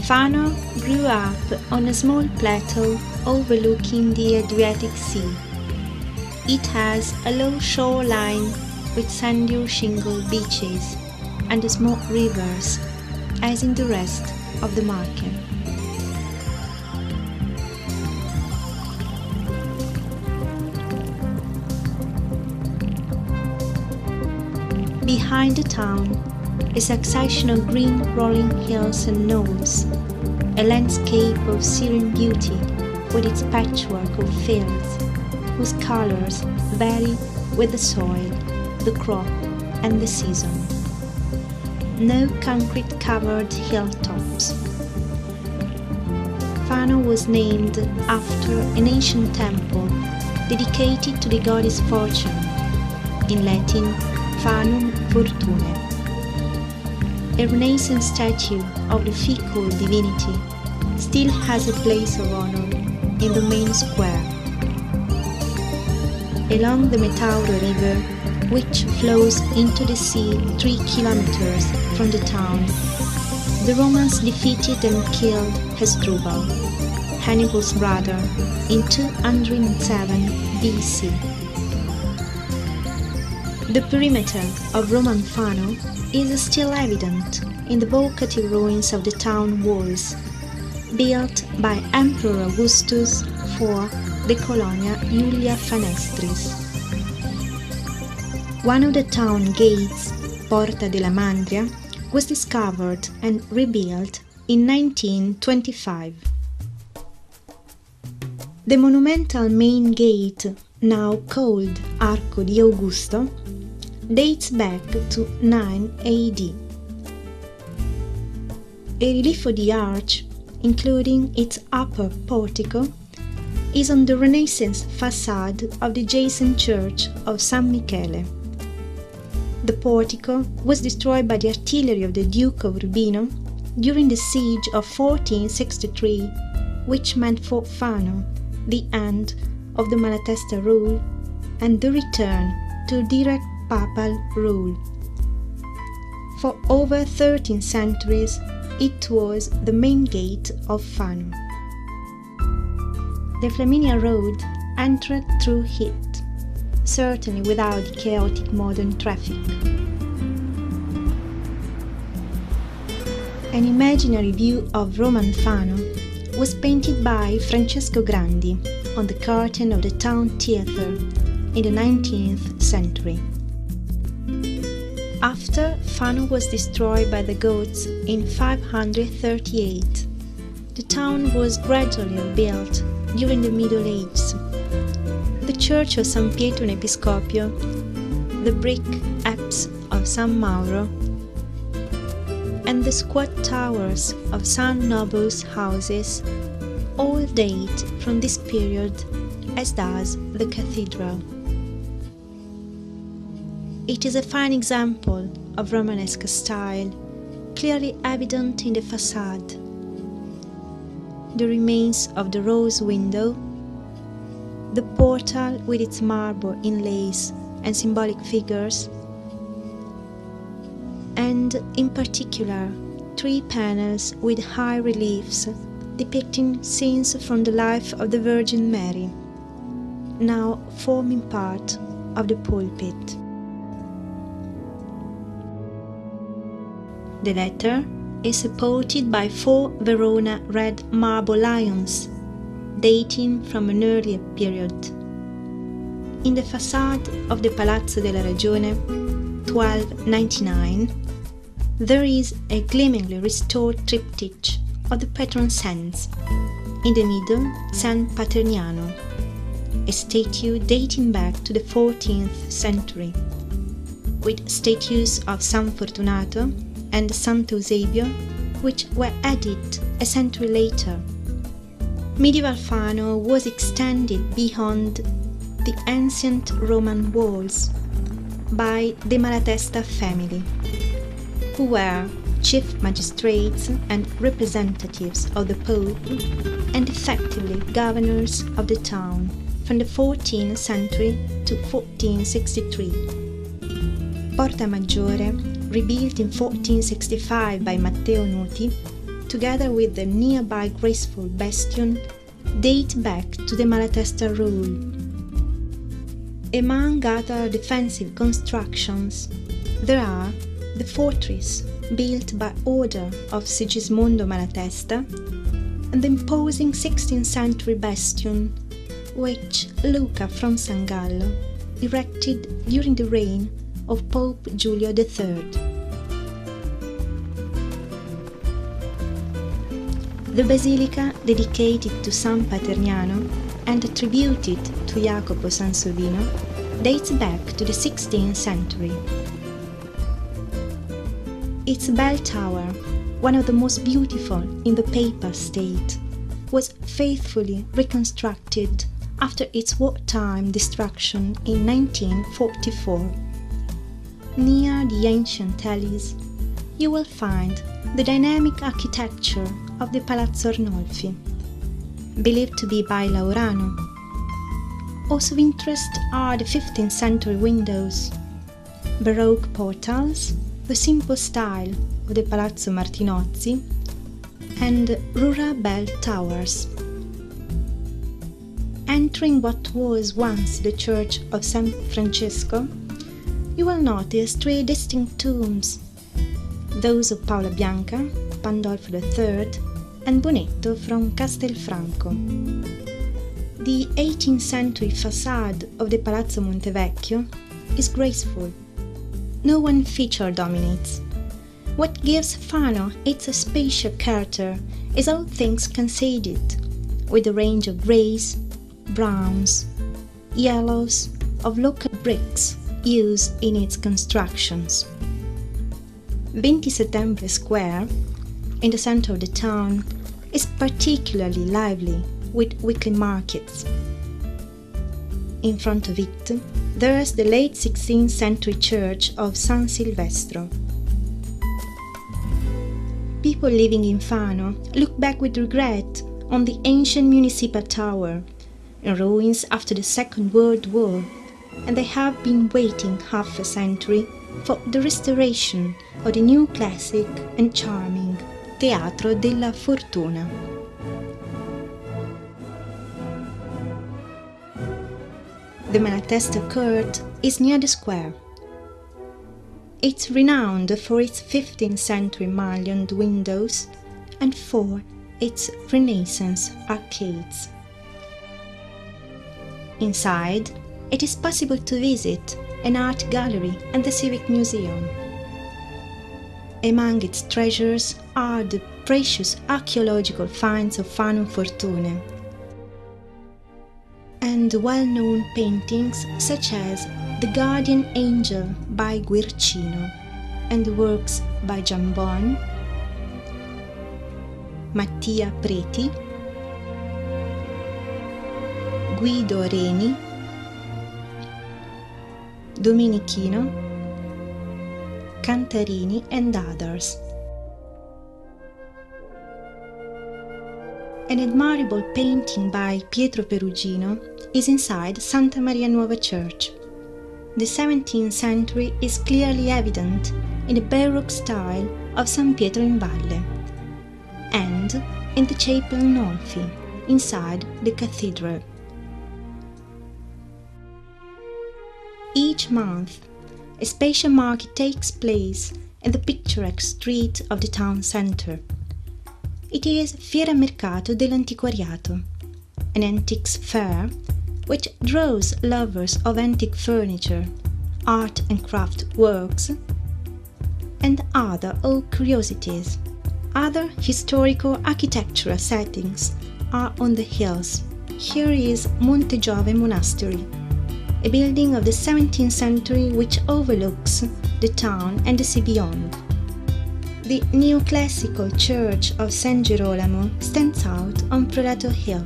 Fano grew up on a small plateau overlooking the Adriatic Sea. It has a low shoreline with sandy shingle beaches and small rivers, as in the rest of the Marche. Behind the town, a succession of green rolling hills and knolls, a landscape of serene beauty with its patchwork of fields, whose colors vary with the soil, the crop, and the season. No concrete-covered hilltops. Fano was named after an ancient temple dedicated to the goddess Fortune, in Latin Fanum Fortunae. A Renaissance statue of the fickle divinity still has a place of honor in the main square. Along the Metauro River, which flows into the sea 3 kilometers from the town, the Romans defeated and killed Hasdrubal, Hannibal's brother, in 207 BC. The perimeter of Roman Fano is still evident in the vocative ruins of the town walls, built by Emperor Augustus for the Colonia Iulia Fanestris. One of the town gates, Porta della Mandria, was discovered and rebuilt in 1925. The monumental main gate, now called Arco di Augusto, dates back to 9 AD. A relief of the arch, including its upper portico, is on the Renaissance facade of the adjacent church of San Michele. The portico was destroyed by the artillery of the Duke of Urbino during the siege of 1463, which meant for Fano the end of the Malatesta rule and the return to direct papal rule. For over 13 centuries, it was the main gate of Fano. The Flaminia Road entered through it, certainly without the chaotic modern traffic. An imaginary view of Roman Fano was painted by Francesco Grandi on the curtain of the town theatre in the 19th century. After Fano was destroyed by the Goths in 538, the town was gradually rebuilt during the Middle Ages. The church of San Pietro in Episcopio, the brick apse of San Mauro, and the squat towers of some nobles' houses all date from this period, as does the cathedral. It is a fine example of Romanesque style, clearly evident in the facade. The remains of the rose window, the portal with its marble inlays and symbolic figures, and in particular 3 panels with high reliefs depicting scenes from the life of the Virgin Mary, now forming part of the pulpit. The latter is supported by 4 Verona red marble lions, dating from an earlier period. In the facade of the Palazzo della Ragione, 1299, there is a gleamingly restored triptych of the patron saints, in the middle San Paterniano, a statue dating back to the 14th century, with statues of San Fortunato and Santo Eusebio, which were added a century later. Medieval Fano was extended beyond the ancient Roman walls by the Malatesta family, who were chief magistrates and representatives of the Pope and effectively governors of the town from the 14th century to 1463. Porta Maggiore, rebuilt in 1465 by Matteo Nuti, together with the nearby graceful bastion, date back to the Malatesta rule. Among other defensive constructions, there are the fortress built by order of Sigismondo Malatesta and the imposing 16th century bastion which Luca from San Gallo erected during the reign of Pope Giulio III. The basilica dedicated to San Paterniano and attributed to Jacopo Sansovino dates back to the 16th century. Its bell tower, one of the most beautiful in the Papal State, was faithfully reconstructed after its wartime destruction in 1944. Near the ancient alleys, you will find the dynamic architecture of the Palazzo Arnolfi, believed to be by Laurano. Also of interest are the 15th century windows, Baroque portals, the simple style of the Palazzo Martinozzi, and rural bell towers. Entering what was once the Church of San Francesco, you will notice three distinct tombs, those of Paola Bianca, Pandolfo III, and Bonetto from Castelfranco. The 18th century facade of the Palazzo Montevecchio is graceful. No one feature dominates. What gives Fano its spatial character is all things conceded, with a range of greys, browns, yellows of local bricks used in its constructions. 20 Settembre Square, in the center of the town, is particularly lively with weekly markets. In front of it, there is the late 16th century church of San Silvestro. People living in Fano look back with regret on the ancient municipal tower, in ruins after the Second World War, and they have been waiting half a century for the restoration of the new classic and charming Teatro della Fortuna. The Malatesta Court is near the square. It's renowned for its 15th century mullioned windows and for its Renaissance arcades. Inside, it is possible to visit an art gallery and the Civic Museum. Among its treasures are the precious archaeological finds of Fano Fortune and well-known paintings such as The Guardian Angel by Guercino and the works by Giambon, Mattia Preti, Guido Reni, Domenichino, Cantarini and others. An admirable painting by Pietro Perugino is inside Santa Maria Nuova Church. The 17th century is clearly evident in the Baroque style of San Pietro in Valle and in the Chapel Nolfi inside the cathedral. Each month, a special market takes place in the picturesque street of the town centre. It is Fiera Mercato dell'Antiquariato, an antiques fair which draws lovers of antique furniture, art and craft works, and other old curiosities. Other historical architectural settings are on the hills. Here is Monte Giove Monastery, a building of the 17th century which overlooks the town and the sea beyond. The neoclassical church of San Girolamo stands out on Prelato Hill.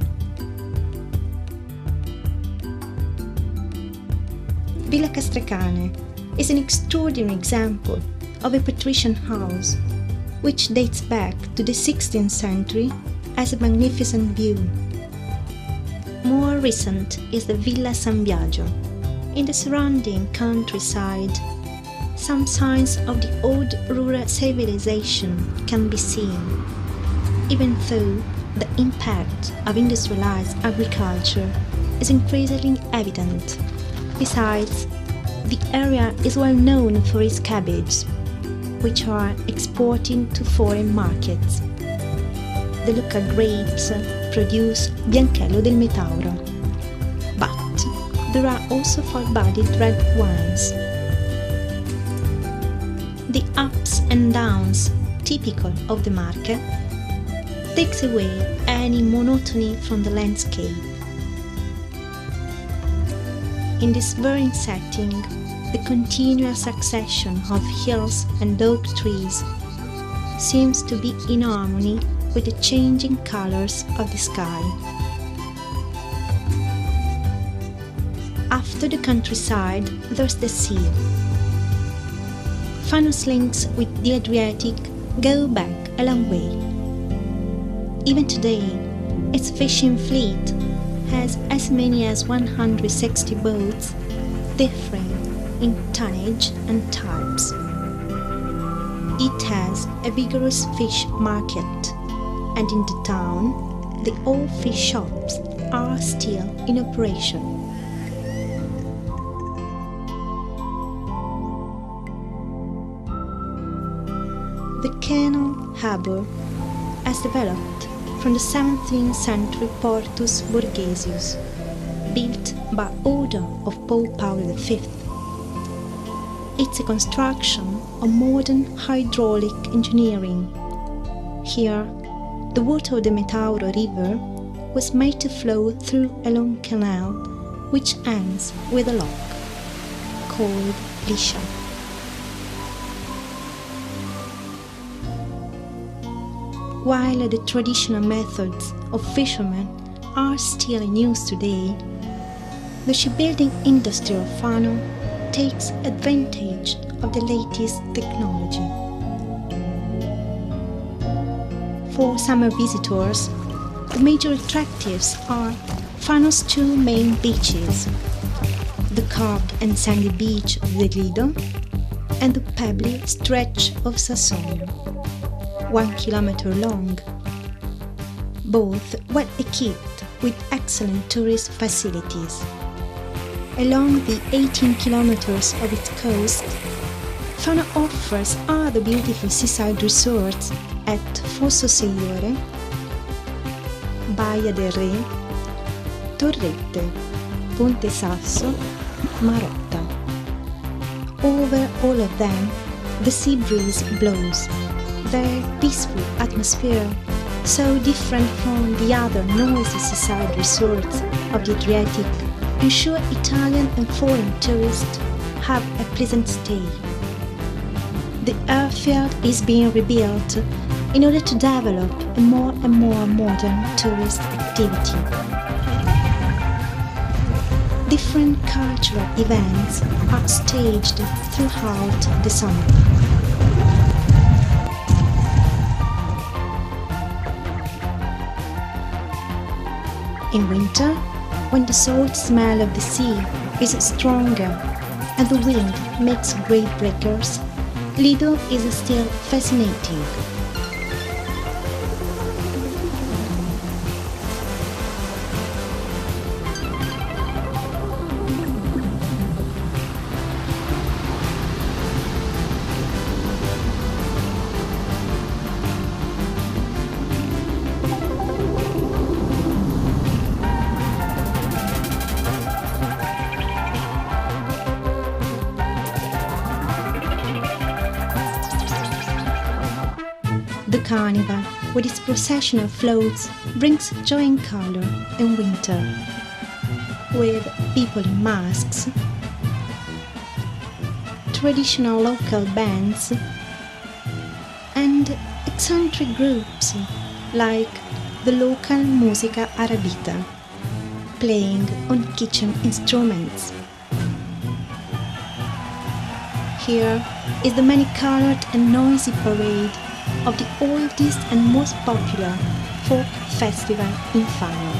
Villa Castracane is an extraordinary example of a patrician house, which dates back to the 16th century as a magnificent view. More recent is the Villa San Biagio. In the surrounding countryside, some signs of the old rural civilization can be seen. even though the impact of industrialized agriculture is increasingly evident. Besides, the area is well known for its cabbage, which are exported to foreign markets. The local grapes produce Bianchello del Metauro, but there are also full-bodied red wines. The ups and downs typical of the Marche takes away any monotony from the landscape. In this barren setting, the continuous succession of hills and oak trees seems to be in harmony with the changing colors of the sky. After the countryside, there's the sea. Fano's links with the Adriatic go back a long way. Even today, its fishing fleet has as many as 160 boats, differing in tonnage and types. It has a vigorous fish market, and in the town, the old fish shops are still in operation. The canal harbour has developed from the 17th century Portus Borghesius, built by order of Pope Paul V. It's a construction of modern hydraulic engineering. Here, the water of the Metauro River was made to flow through a long canal which ends with a lock, called Liscia. While the traditional methods of fishermen are still in use today, the shipbuilding industry of Fano takes advantage of the latest technology. For summer visitors, the major attractives are Fano's two main beaches, the carved and sandy beach of the Lido and the pebbly stretch of Sassonio, 1 kilometer long, both well equipped with excellent tourist facilities. Along the 18 kilometers of its coast, Fano offers other beautiful seaside resorts at Fosso Seggiore, Baia del Re, Torrette, Ponte Sasso, Marotta. Over all of them, the sea breeze blows. Their peaceful atmosphere, so different from the other noisy seaside resorts of the Adriatic, ensure Italian and foreign tourists have a pleasant stay. The airfield is being rebuilt in order to develop a more and more modern tourist activity. Different cultural events are staged throughout the summer. In winter, when the salt smell of the sea is stronger and the wind makes great breakers, Lido is still fascinating. The carnival, with its procession of floats, brings joy and color in winter, with people in masks, traditional local bands, and eccentric groups like the local Musica Arabita, playing on kitchen instruments. Here is the many-colored and noisy parade of the oldest and most popular folk festival in Fano.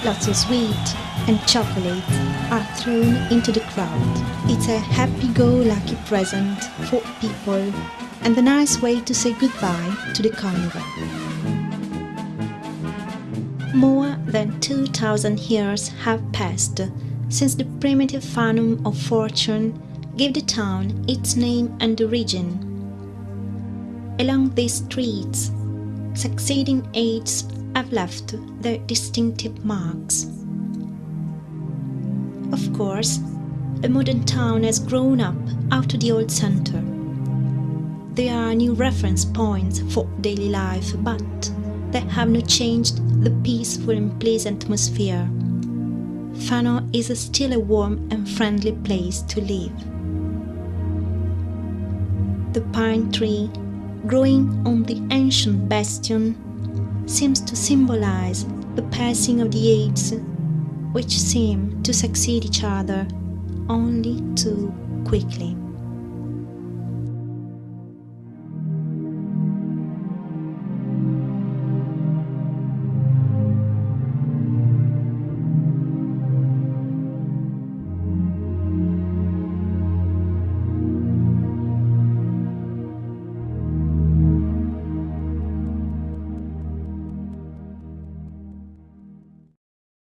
Lots of sweet and chocolates are thrown into the crowd. It's a happy-go-lucky present for people and a nice way to say goodbye to the carnival. More than 2,000 years have passed since the primitive Fano of fortune gave the town its name and origin. Along these streets, succeeding ages have left their distinctive marks. Of course, a modern town has grown up out of the old center. There are new reference points for daily life, but they have not changed the peaceful and pleasant atmosphere. Fano is still a warm and friendly place to live. The pine tree, growing on the ancient bastion, seems to symbolize the passing of the ages, which seem to succeed each other only too quickly.